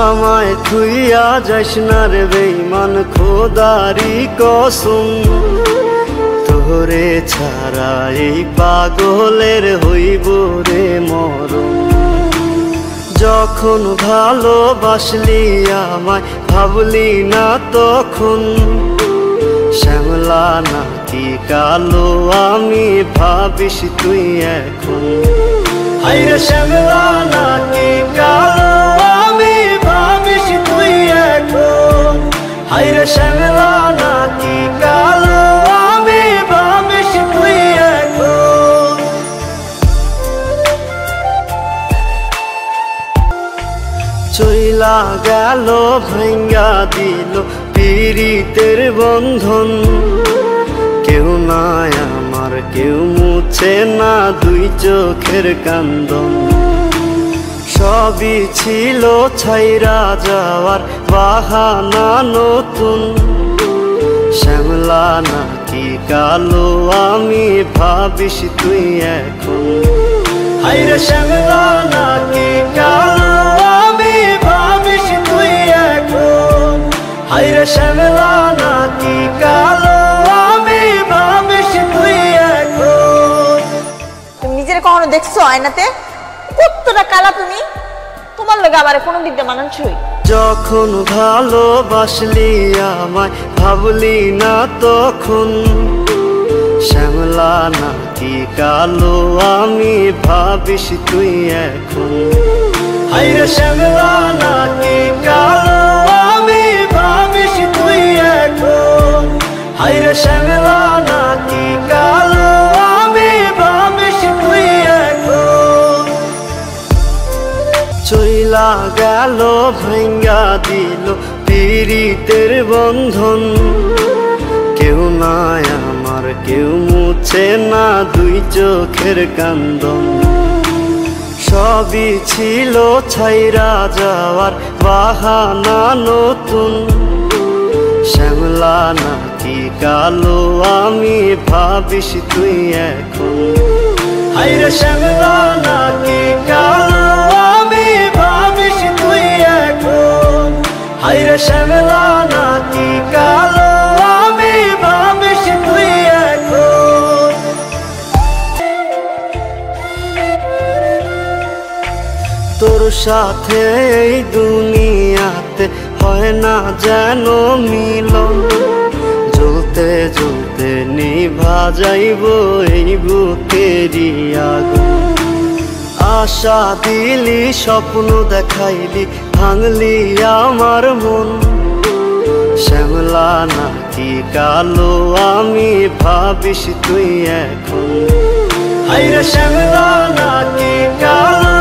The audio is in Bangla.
আমায় থুইয়া যাস না রে বেঈমান খোদারি কসম, তোরে ছাড়া এই পাগলের হইব রে মরণ। যখন ভালোবাসলি আমায় ভাবলি না তখন, শ্যামলা নাকি কালো আমি ভাবিস তুই এখন। হায়রে শ্যামলা নাকি কালো আমি ভাবিস তুই এখন। হায়রে শ্যামলা নাকি কালো আমি ভাবিস তুই এখন। চইলা গেল ভাঙ্গা দিল পীড়িতের বন্ধন, কেউ নাই আমার কেউ মুছে না দুই চোখের কান্দন। সবই ছিল ছাইরা যাওয়ার বাহানা নতুন, শ্যামলা নাকি কালো আমি ভাবিস তুই এখন। হায়রে শ্যামলা নাকি কালো আমি ভাবিস তুই এখন। হায়রে শ্যামলা নাকি কালো আমি ভাবিস তুই এখন। তুমি নিজের কখনো দেখছো আয়নাতে? কতটা কালা তুমি, তোমার লগে আবার কোনো দিক দিয়ে মানানছই। যখন ভালোবাসলি আমায় ভাবলি না তখন, শ্যামলা নাকি কালো আমি ভাবিস তুই এখন। হায়রে শ্যামলা নাকি কালো আমি ভাবিস তুই এখন। হায়রে শ্যামলা নাকি কালো আমি ভাবিস তুই এখন। চইলা গেল ভাঙ্গা দিল পীড়িতের বন্ধন, কেউ নাই আমার কেউ মুছে না দুই চোখের কান্দন। সবই ছিল ছাইরা যাওয়ার বাহানা নতুন, শ্যামলা নাকি কালো আমি ভাবিস তুই এখন। হায়রে শ্যামলা নাকি কালো আমি ভাবিস তুই এখন। হায়রে শ্যামলা নাকি কালো আমি ভাবিস তুই এখন। তোর সাথে এই দুনিয়াতে হয় না যেন মিলন, জ্বলতে জ্বলতে নিভা যাইব এই বুকেরই আগুন। আশা দিলি স্বপ্ন দেখাইলি ভাঙলি আমার মন, শ্যামলা নাকি কালো আমি ভাবিস তুই এখন। হায়রে শ্যামলা নাকি কালো